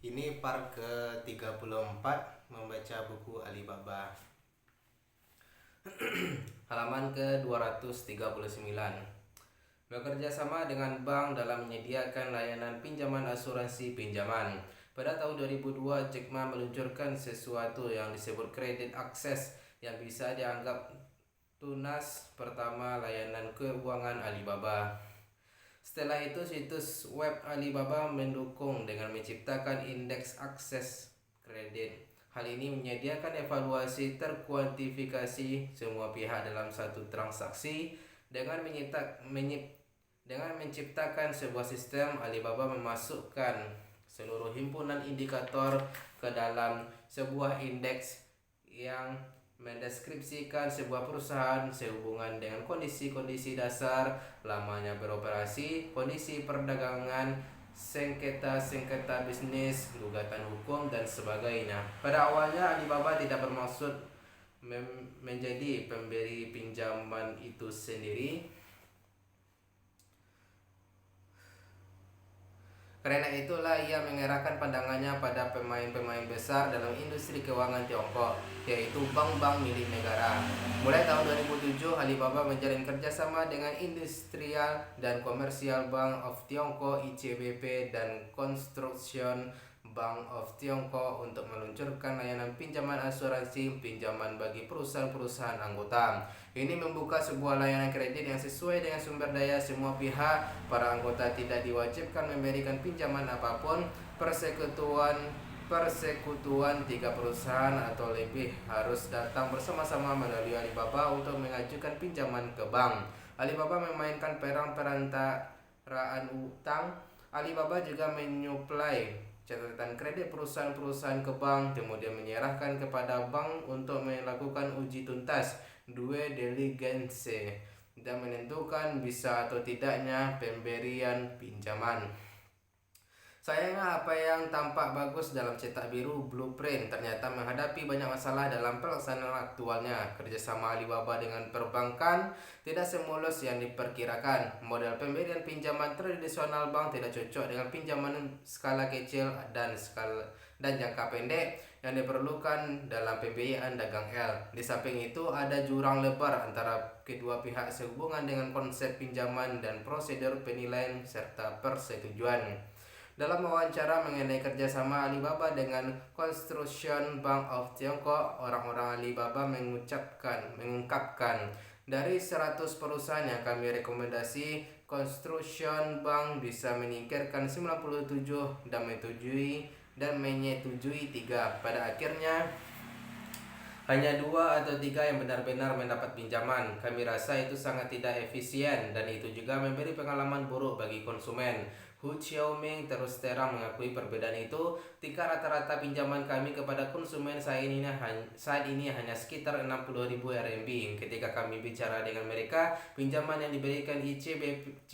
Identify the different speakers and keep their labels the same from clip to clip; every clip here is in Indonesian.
Speaker 1: Ini part ke-34 membaca buku Alibaba. Halaman ke-239. Bekerja sama dengan bank dalam menyediakan layanan pinjaman asuransi pinjaman. Pada tahun 2002, Jack Ma meluncurkan sesuatu yang disebut kredit akses yang bisa dianggap tunas pertama layanan keuangan Alibaba. Setelah itu, situs web Alibaba mendukung dengan menciptakan indeks akses kredit. Hal ini menyediakan evaluasi terkuantifikasi semua pihak dalam satu transaksi. Dengan menciptakan sebuah sistem, Alibaba memasukkan seluruh himpunan indikator ke dalam sebuah indeks yang mendeskripsikan sebuah perusahaan sehubungan dengan kondisi-kondisi dasar, lamanya beroperasi, kondisi perdagangan, sengketa bisnis, gugatan hukum, dan sebagainya. Pada awalnya, Alibaba tidak bermaksud menjadi pemberi pinjaman itu sendiri. Karena itulah ia mengerahkan pandangannya pada pemain-pemain besar dalam industri keuangan Tiongkok, yaitu bank-bank milik negara. Mulai tahun 2007, Alibaba menjalin kerjasama dengan Industrial dan Commercial Bank of Tiongkok (ICBP) dan Construction Bank of Tiongkok untuk meluncurkan layanan pinjaman asuransi pinjaman bagi perusahaan-perusahaan anggota. Ini membuka sebuah layanan kredit yang sesuai dengan sumber daya semua pihak. Para anggota tidak diwajibkan memberikan pinjaman apapun. Persekutuan 3 perusahaan atau lebih harus datang bersama-sama melalui Alibaba untuk mengajukan pinjaman ke bank. Alibaba memainkan peran perantaraan utang. Alibaba juga menyuplai catatan kredit perusahaan-perusahaan ke bank, kemudian menyerahkan kepada bank untuk melakukan uji tuntas due diligence dan menentukan bisa atau tidaknya pemberian pinjaman. Sayangnya, apa yang tampak bagus dalam cetak biru blueprint ternyata menghadapi banyak masalah dalam pelaksanaan aktualnya. Kerjasama Alibaba dengan perbankan tidak semulus yang diperkirakan. Model pemberian pinjaman tradisional bank tidak cocok dengan pinjaman skala kecil dan jangka pendek yang diperlukan dalam pembiayaan dagang L. Di samping itu, ada jurang lebar antara kedua pihak sehubungan dengan konsep pinjaman dan prosedur penilaian serta persetujuan. Dalam wawancara mengenai kerjasama Alibaba dengan Construction Bank of Tiongkok, orang-orang Alibaba mengungkapkan, dari 100 perusahaan yang kami rekomendasi, Construction Bank bisa menyingkirkan 97 dan menyetujui 3. Pada akhirnya, hanya 2 atau 3 yang benar-benar mendapat pinjaman. Kami rasa itu sangat tidak efisien dan itu juga memberi pengalaman buruk bagi konsumen. Hu Xiaoming terus terang mengakui perbedaan itu. Tingkat rata-rata pinjaman kami kepada konsumen saat ini hanya sekitar 60.000 RMB. Ketika kami bicara dengan mereka, pinjaman yang diberikan ICBC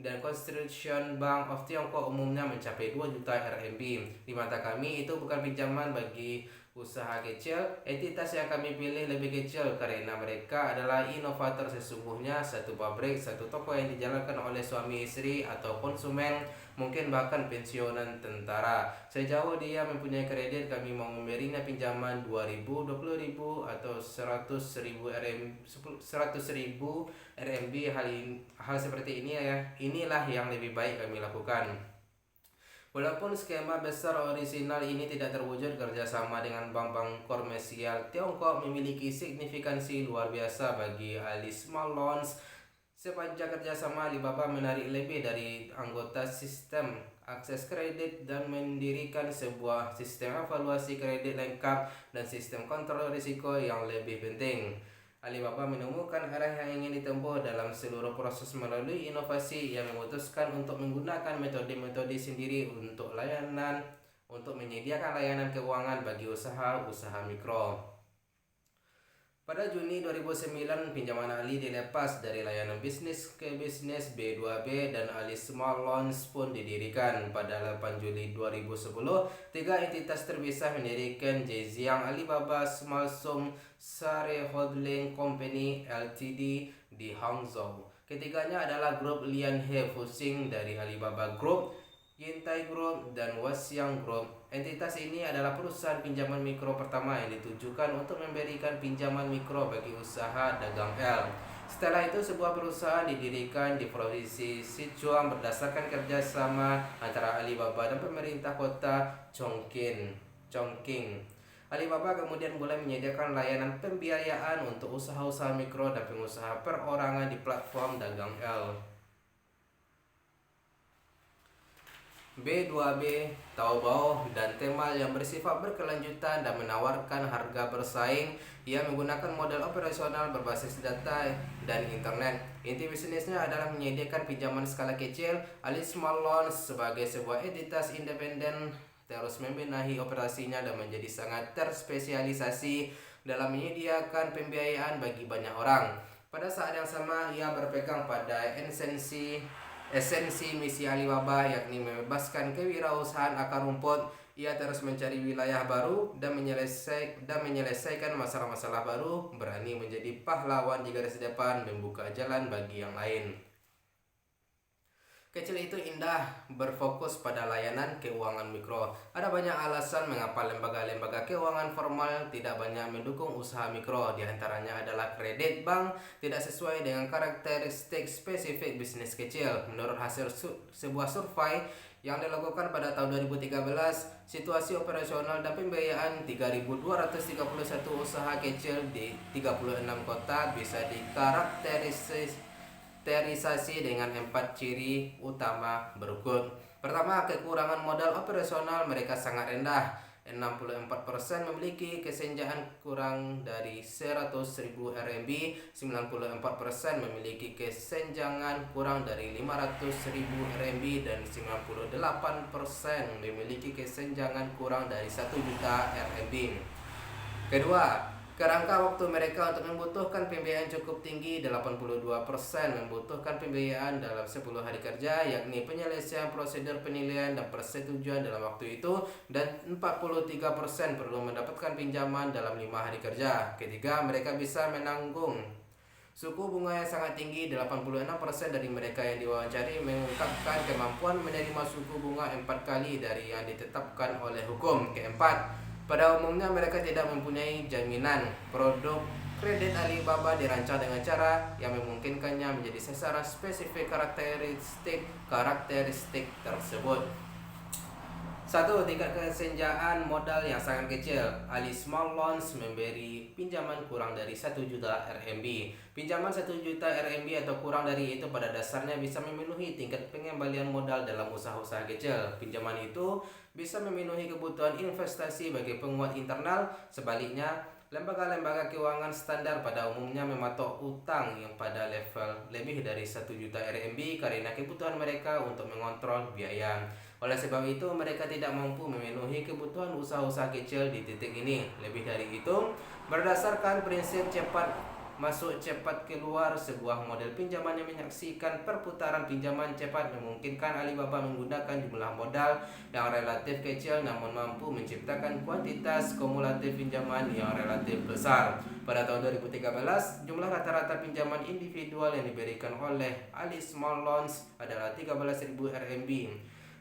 Speaker 1: dan Construction Bank of Tiongkok umumnya mencapai 2 juta RMB. Di mata kami, itu bukan pinjaman bagi usaha kecil. Entitas yang kami pilih lebih kecil karena mereka adalah inovator sesungguhnya, satu pabrik, satu toko yang dijalankan oleh suami istri atau konsumen, mungkin bahkan pensiunan tentara. Sejauh dia mempunyai kredit, kami mau memberinya pinjaman 2.000, 20.000 atau 100.000 RMB. Hal seperti ini inilah yang lebih baik kami lakukan. Walaupun skema besar orisinal ini tidak terwujud, kerjasama dengan bank-bank komersial Tiongkok memiliki signifikansi luar biasa bagi Ali Small Loans. Sepanjang kerjasama, Alibaba menarik lebih dari anggota sistem akses kredit dan mendirikan sebuah sistem evaluasi kredit lengkap dan sistem kontrol risiko yang lebih penting. Alibaba menemukan arah yang ingin ditempuh dalam seluruh proses melalui inovasi yang memutuskan untuk menggunakan metode-metode sendiri untuk menyediakan layanan keuangan bagi usaha mikro. Pada Juni 2009, pinjaman Ali dilepas dari layanan bisnis ke bisnis B2B dan Ali Small Loans pun didirikan. Pada 8 Juli 2010, 3 entitas terpisah mendirikan Zhejiang Alibaba Small Sum Share Holding Company Ltd di Hangzhou. Ketiganya adalah grup Lianhe Fuxing dari Alibaba Group, Yintai Group, dan Wasyang Group. Entitas ini adalah perusahaan pinjaman mikro pertama yang ditujukan untuk memberikan pinjaman mikro bagi usaha dagang L. Setelah itu, sebuah perusahaan didirikan di Provinsi Sichuan berdasarkan kerjasama antara Alibaba dan pemerintah kota Chongqing. Alibaba kemudian mulai menyediakan layanan pembiayaan untuk usaha-usaha mikro dan pengusaha perorangan di platform dagang L. B2B, Taobao, dan Tmall yang bersifat berkelanjutan dan menawarkan harga bersaing. Ia menggunakan model operasional berbasis data dan internet. Inti bisnisnya adalah menyediakan pinjaman skala kecil. Ali Small Loans sebagai sebuah entitas independen terus membenahi operasinya dan menjadi sangat terspesialisasi dalam menyediakan pembiayaan bagi banyak orang. Pada saat yang sama, ia berpegang pada esensi misi Alibaba, yakni membebaskan kewirausahaan akar rumput. Ia terus mencari wilayah baru dan menyelesaikan masalah-masalah baru, berani menjadi pahlawan di garis depan, membuka jalan bagi yang lain. Kecil itu indah, berfokus pada layanan keuangan mikro. Ada banyak alasan mengapa lembaga-lembaga keuangan formal tidak banyak mendukung usaha mikro. Di antaranya adalah kredit bank tidak sesuai dengan karakteristik spesifik bisnis kecil. Menurut hasil sebuah survei yang dilakukan pada tahun 2013, situasi operasional dan pembiayaan 3.231 usaha kecil di 36 kota bisa dikarakterisasi dengan 4 ciri utama berikut. Pertama, kekurangan modal operasional mereka sangat rendah. 64% memiliki kesenjangan kurang dari 100.000 RMB, 94% memiliki kesenjangan kurang dari 500.000 RMB, dan 98% memiliki kesenjangan kurang dari 1 juta RMB. Kedua, kerangka waktu mereka untuk membutuhkan pembiayaan cukup tinggi. 82% membutuhkan pembiayaan dalam 10 hari kerja, yakni penyelesaian prosedur penilaian dan persetujuan dalam waktu itu, dan 43% perlu mendapatkan pinjaman dalam 5 hari kerja. Ketiga, mereka bisa menanggung suku bunga yang sangat tinggi. 86% dari mereka yang diwawancari mengungkapkan kemampuan menerima suku bunga 4 kali dari yang ditetapkan oleh hukum. Keempat, pada umumnya mereka tidak mempunyai jaminan. Produk kredit Alibaba dirancang dengan cara yang memungkinkannya menjadi sasaran spesifik karakteristik tersebut. 1. Tingkat kesenjangan modal yang sangat kecil. Ali Small Loans memberi pinjaman kurang dari 1 juta RMB. Pinjaman 1 juta RMB atau kurang dari itu pada dasarnya bisa memenuhi tingkat pengembalian modal dalam usaha-usaha kecil. Pinjaman itu bisa memenuhi kebutuhan investasi bagi penguat internal. Sebaliknya, lembaga-lembaga keuangan standar pada umumnya mematok utang yang pada level lebih dari 1 juta RMB karena kebutuhan mereka untuk mengontrol biaya. Oleh sebab itu, mereka tidak mampu memenuhi kebutuhan usaha-usaha kecil di titik ini. Lebih dari itu, berdasarkan prinsip cepat masuk cepat keluar, sebuah model pinjaman yang menyaksikan perputaran pinjaman cepat memungkinkan Alibaba menggunakan jumlah modal yang relatif kecil namun mampu menciptakan kuantitas kumulatif pinjaman yang relatif besar. Pada tahun 2013, jumlah rata-rata pinjaman individual yang diberikan oleh Ali Small Loans adalah 13.000 RMB.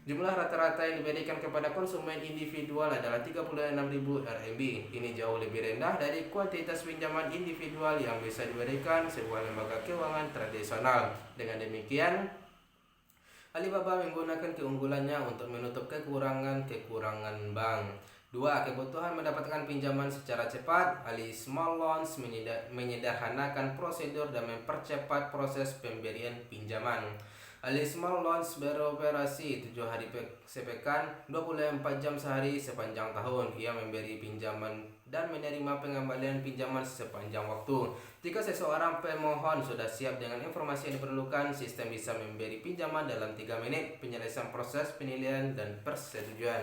Speaker 1: Jumlah rata-rata yang diberikan kepada konsumen individual adalah 36.000 RMB. Ini jauh lebih rendah dari kuantitas pinjaman individual yang bisa diberikan sebuah lembaga keuangan tradisional. Dengan demikian, Alibaba menggunakan keunggulannya untuk menutup kekurangan bank. 2. Kebutuhan mendapatkan pinjaman secara cepat. Ali Small Loans menyederhanakan prosedur dan mempercepat proses pemberian pinjaman. Ali Small Loans beroperasi 7 hari sepekan, 24 jam sehari sepanjang tahun. Ia memberi pinjaman dan menerima pengembalian pinjaman sepanjang waktu. Jika seseorang pemohon sudah siap dengan informasi yang diperlukan, sistem bisa memberi pinjaman dalam 3 menit. Penyelesaian proses penilaian dan persetujuan.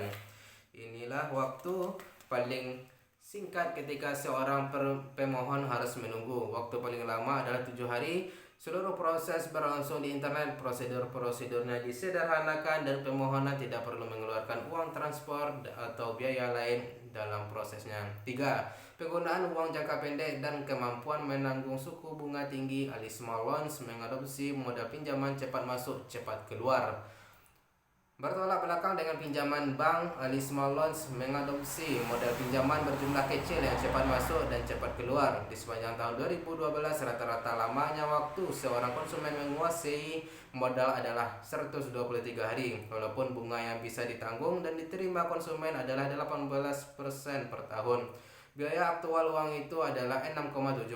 Speaker 1: Inilah waktu paling singkat ketika seorang pemohon harus menunggu. Waktu paling lama adalah 7 hari. Seluruh proses berlangsung di internet. Prosedurnya disederhanakan dan pemohonan tidak perlu mengeluarkan uang transport atau biaya lain dalam prosesnya. 3. Penggunaan uang jangka pendek dan kemampuan menanggung suku bunga tinggi. Ali Small Loans mengadopsi model pinjaman cepat masuk cepat keluar. Bertolak belakang dengan pinjaman bank, Ali Small Loans mengadopsi model pinjaman berjumlah kecil yang cepat masuk dan cepat keluar. Di sepanjang tahun 2012, rata-rata lamanya waktu seorang konsumen menguasai modal adalah 123 hari, walaupun bunga yang bisa ditanggung dan diterima konsumen adalah 18% per tahun. Biaya aktual uang itu adalah 6,7%.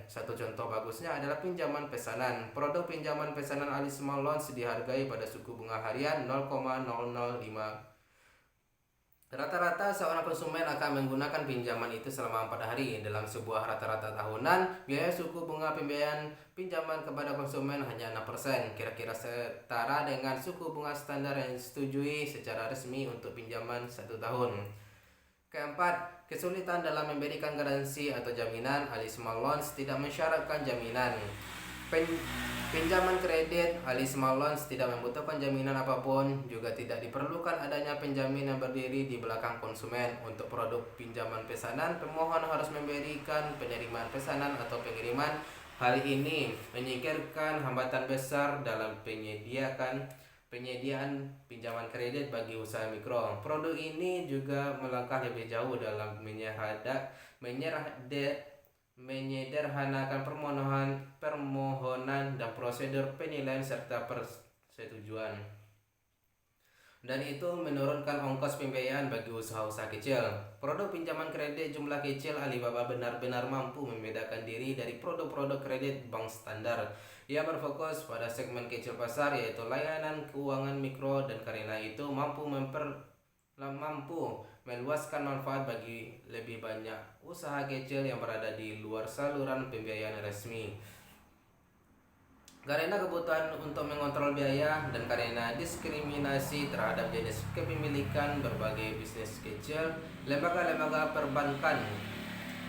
Speaker 1: Satu contoh bagusnya adalah pinjaman pesanan. Produk pinjaman pesanan Ali Small Loans dihargai pada suku bunga harian 0,005. Rata-rata seorang konsumen akan menggunakan pinjaman itu selama 4 hari. Dalam sebuah rata-rata tahunan, biaya suku bunga pembiayaan pinjaman kepada konsumen hanya 6%, kira-kira setara dengan suku bunga standar yang disetujui secara resmi untuk pinjaman 1 tahun. Keempat, kesulitan dalam memberikan garansi atau jaminan. Ali Small Loans tidak mensyaratkan jaminan. Pinjaman kredit Ali Small Loans tidak membutuhkan jaminan apapun, juga tidak diperlukan adanya penjamin yang berdiri di belakang konsumen. Untuk produk pinjaman pesanan, pemohon harus memberikan penerimaan pesanan atau pengiriman. Hal ini menyingkirkan hambatan besar dalam penyediaan pinjaman kredit bagi usaha mikro. Produk ini juga melangkah lebih jauh dalam menyederhanakan permohonan dan prosedur penilaian serta persetujuan. Dan itu menurunkan ongkos pembiayaan bagi usaha-usaha kecil. Produk pinjaman kredit jumlah kecil Alibaba benar-benar mampu membedakan diri dari produk-produk kredit bank standar. Ia berfokus pada segmen kecil pasar, yaitu layanan keuangan mikro, dan karena itu mampu meluaskan manfaat bagi lebih banyak usaha kecil yang berada di luar saluran pembiayaan resmi. Karena kebutuhan untuk mengontrol biaya dan karena diskriminasi terhadap jenis kepemilikan berbagai bisnis kecil, lembaga-lembaga perbankan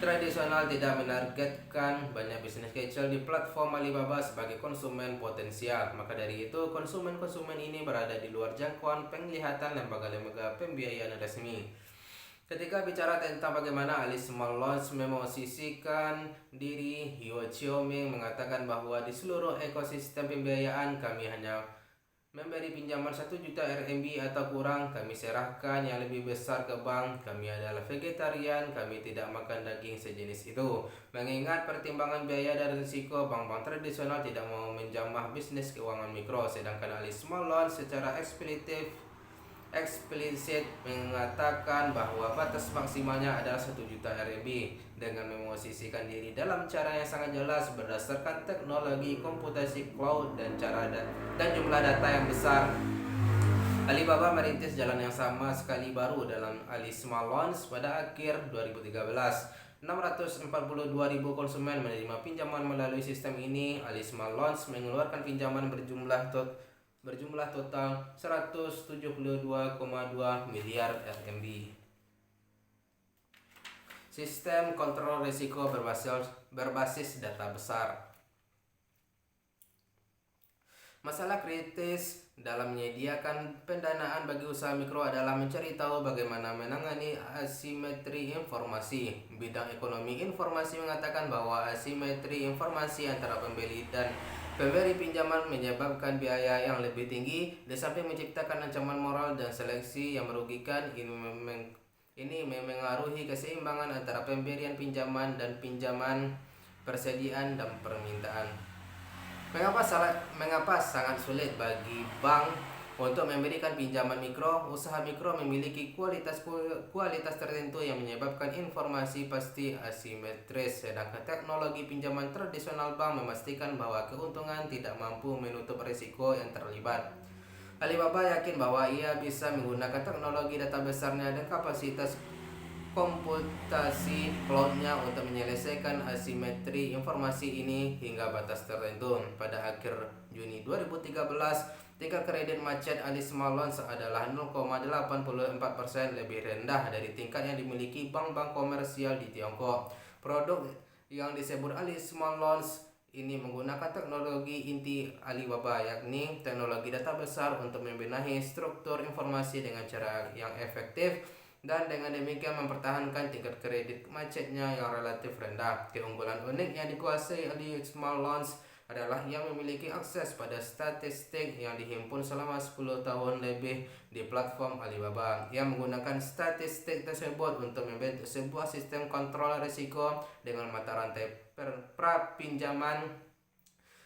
Speaker 1: tradisional tidak menargetkan banyak bisnis kecil di platform Alibaba sebagai konsumen potensial. Maka dari itu, konsumen-konsumen ini berada di luar jangkauan penglihatan lembaga-lembaga pembiayaan resmi. Ketika bicara tentang bagaimana Ali Small Loans memosisikan diri, Hyo Cheo-ming mengatakan bahwa di seluruh ekosistem pembiayaan kami hanya memberi pinjaman 1 juta RMB atau kurang. Kami serahkan yang lebih besar ke bank. Kami adalah vegetarian, kami tidak makan daging sejenis itu. Mengingat pertimbangan biaya dan risiko, bank-bank tradisional tidak mau menjamah bisnis keuangan mikro, sedangkan Ali Small Loans secara eksplisit mengatakan bahwa batas maksimalnya adalah 1 juta RMB dengan memosisikan diri dalam cara yang sangat jelas berdasarkan teknologi komputasi cloud dan jumlah data yang besar. Alibaba merintis jalan yang sama sekali baru dalam Ali Small Loans pada akhir 2013. 642.000 konsumen menerima pinjaman melalui sistem ini. Ali Small Loans mengeluarkan pinjaman berjumlah total 172,2 miliar RMB. Sistem kontrol risiko berbasis data besar. Masalah kritis dalam menyediakan pendanaan bagi usaha mikro adalah mencari tahu bagaimana menangani asimetri informasi. Bidang ekonomi informasi mengatakan bahwa asimetri informasi antara pembeli dan pemberi pinjaman menyebabkan biaya yang lebih tinggi, di samping menciptakan ancaman moral dan seleksi yang merugikan. Ini memengaruhi keseimbangan antara pemberian pinjaman dan pinjaman, persediaan dan permintaan. Mengapa sangat sulit bagi bank untuk memberikan pinjaman mikro? Usaha mikro memiliki kualitas tertentu yang menyebabkan informasi pasti asimetris, sedangkan teknologi pinjaman tradisional bank memastikan bahwa keuntungan tidak mampu menutup risiko yang terlibat. Alibaba yakin bahwa ia bisa menggunakan teknologi data besarnya dan kapasitas komputasi cloud-nya untuk menyelesaikan asimetri informasi ini hingga batas tertentu. Pada akhir Juni 2013, tingkat kredit macet Ali Small Loans adalah 0,84%, lebih rendah dari tingkat yang dimiliki bank-bank komersial di Tiongkok. Produk yang disebut Ali Small Loans ini menggunakan teknologi inti Alibaba, yakni teknologi data besar untuk membenahi struktur informasi dengan cara yang efektif, dan dengan demikian mempertahankan tingkat kredit macetnya yang relatif rendah. Keunggulan unik yang dikuasai Ali Small Loans adalah yang memiliki akses pada statistik yang dihimpun selama 10 tahun lebih di platform Alibaba. Yang menggunakan statistik tersebut untuk membentuk sebuah sistem kontrol risiko dengan mata rantai pra-pinjaman,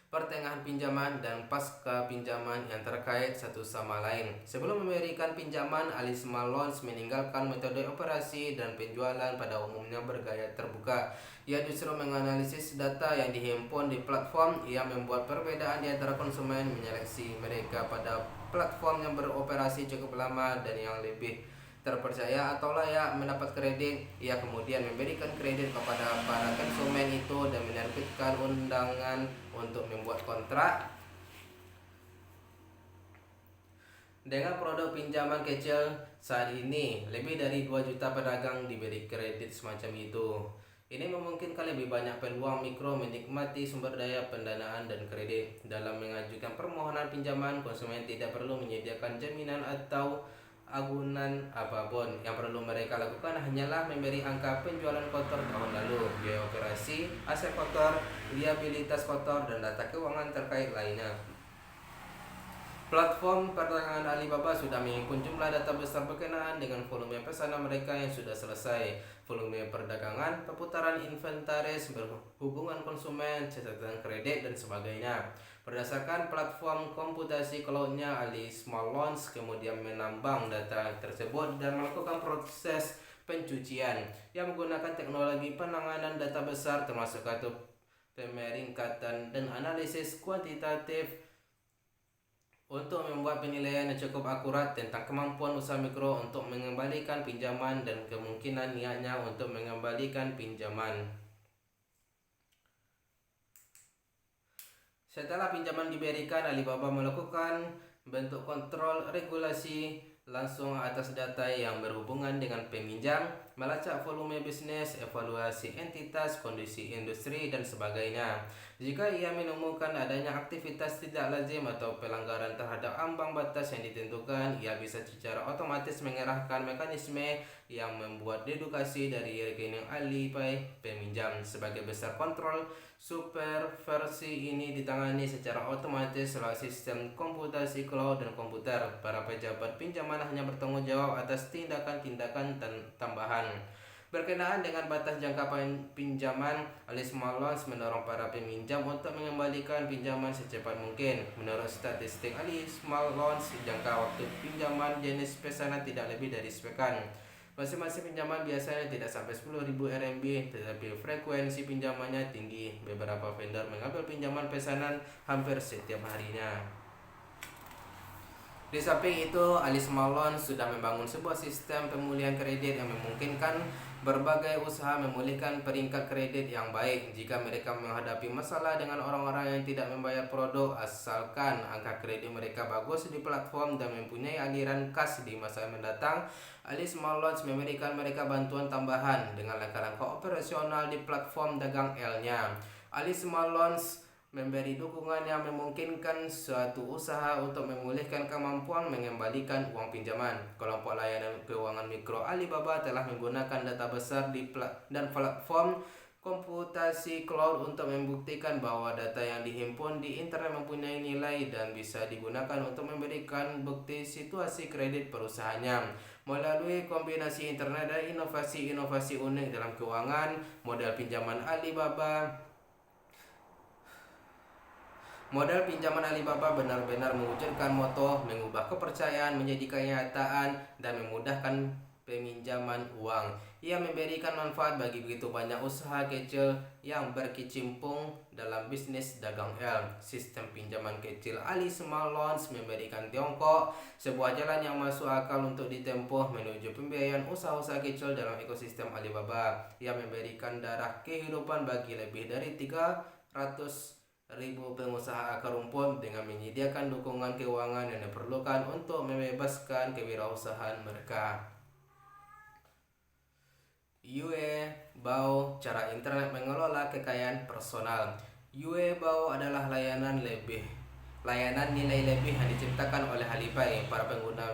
Speaker 1: pertengahan pinjaman, dan pasca pinjaman yang terkait satu sama lain. Sebelum memberikan pinjaman, Alisma Loans meninggalkan metode operasi dan penjualan pada umumnya bergaya terbuka. Ia justru menganalisis data yang dihimpun di platform. Ia membuat perbedaan di antara konsumen, menyeleksi mereka pada platform yang beroperasi cukup lama dan yang lebih terpercaya atau layak mendapat kredit. Ia kemudian memberikan kredit kepada para konsumen itu dan menerbitkan undangan untuk membuat kontrak dengan produk pinjaman kecil. Saat ini lebih dari 2 juta pedagang diberi kredit semacam itu. Ini memungkinkan lebih banyak peluang mikro menikmati sumber daya pendanaan dan kredit. Dalam mengajukan permohonan pinjaman, konsumen tidak perlu menyediakan jaminan atau agunan apapun. Yang perlu mereka lakukan hanyalah memberi angka penjualan kotor tahun lalu, biaya operasi, aset kotor, liabilitas kotor, dan data keuangan terkait lainnya. Platform perdagangan Alibaba sudah menghimpun jumlah data besar berkenaan dengan volume pesanan mereka yang sudah selesai, volume perdagangan, perputaran inventaris, berhubungan konsumen, catatan kredit, dan sebagainya. Berdasarkan platform komputasi cloud-nya, Alisma Loans kemudian menambang data tersebut dan melakukan proses pencucian yang menggunakan teknologi penanganan data besar termasuk kartu pemeringkatan dan analisis kuantitatif untuk membuat penilaian yang cukup akurat tentang kemampuan usaha mikro untuk mengembalikan pinjaman dan kemungkinan niatnya untuk mengembalikan pinjaman. Setelah pinjaman diberikan, Alibaba melakukan bentuk kontrol regulasi langsung atas data yang berhubungan dengan peminjam, melacak volume bisnis, evaluasi entitas, kondisi industri, dan sebagainya. Jika ia menemukan adanya aktivitas tidak lazim atau pelanggaran terhadap ambang batas yang ditentukan, ia bisa secara otomatis mengerahkan mekanisme yang membuat dedukasi dari rekening Alipay peminjam. Sebagai besar kontrol, supervisi ini ditangani secara otomatis lewat sistem komputasi cloud dan komputer. Para pejabat pinjaman hanya bertanggung jawab atas tindakan-tindakan tambahan. Berkenaan dengan batas jangka pinjaman, Alisma Loans mendorong para peminjam untuk mengembalikan pinjaman secepat mungkin. Menurut statistik Alisma Loans, jangka waktu pinjaman jenis pesanan tidak lebih dari sepekan. Masing-masing pinjaman biasanya tidak sampai 10.000 RMB, tetapi frekuensi pinjamannya tinggi. Beberapa vendor mengambil pinjaman pesanan hampir setiap harinya. Di samping itu, Alisma Loans sudah membangun sebuah sistem pemulihan kredit yang memungkinkan berbagai usaha memulihkan peringkat kredit yang baik jika mereka menghadapi masalah dengan orang-orang yang tidak membayar produk, asalkan angka kredit mereka bagus di platform dan mempunyai aliran kas di masa mendatang. Alisma Loans memberikan mereka bantuan tambahan dengan langkah-langkah operasional di platform dagang L-nya. Alisma Loans memberi dukungan yang memungkinkan suatu usaha untuk memulihkan kemampuan mengembalikan uang pinjaman. Kelompok layanan keuangan mikro Alibaba telah menggunakan data besar dan platform komputasi cloud untuk membuktikan bahwa data yang dihimpun di internet mempunyai nilai dan bisa digunakan untuk memberikan bukti situasi kredit perusahaannya. Melalui kombinasi internet dan inovasi-inovasi unik dalam keuangan, model pinjaman Alibaba benar-benar mewujudkan moto mengubah kepercayaan menjadi kenyataan dan memudahkan peminjaman uang. Ia memberikan manfaat bagi begitu banyak usaha kecil yang berkecimpung dalam bisnis dagang L. Sistem pinjaman kecil Alisma Loans memberikan Tiongkok sebuah jalan yang masuk akal untuk ditempuh menuju pembiayaan usaha-usaha kecil dalam ekosistem Alibaba. Ia memberikan darah kehidupan bagi lebih dari 300.000 pengusaha akar rumput dengan menyediakan dukungan keuangan yang diperlukan untuk membebaskan kewirausahaan mereka. Yue Bao, cara internet mengelola kekayaan personal. Yue Bao adalah layanan nilai lebih yang diciptakan oleh Alipay. Para pengguna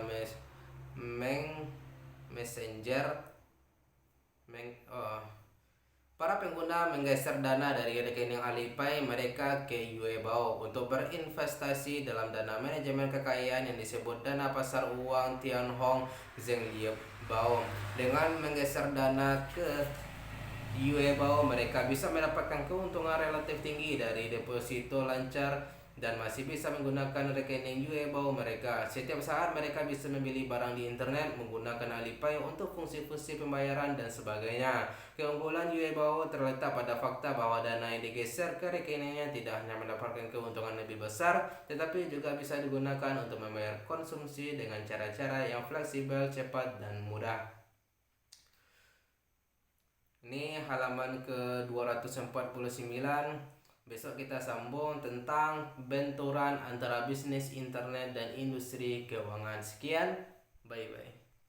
Speaker 1: Para pengguna menggeser dana dari rekening Alipay mereka ke Yuebao untuk berinvestasi dalam dana manajemen kekayaan yang disebut dana pasar uang Tianhong Zhengliebao. Dengan menggeser dana ke Yuebao, mereka bisa mendapatkan keuntungan relatif tinggi dari deposito lancar dan masih bisa menggunakan rekening Yuebao mereka. Setiap saat mereka bisa membeli barang di internet menggunakan Alipay untuk fungsi-fungsi pembayaran dan sebagainya. Keunggulan Yuebao terletak pada fakta bahwa dana yang digeser ke rekeningnya tidak hanya mendapatkan keuntungan lebih besar, tetapi juga bisa digunakan untuk membayar konsumsi dengan cara-cara yang fleksibel, cepat, dan mudah. Ini halaman ke-249. Besok kita sambung tentang benturan antara bisnis internet dan industri keuangan. Sekian, bye-bye.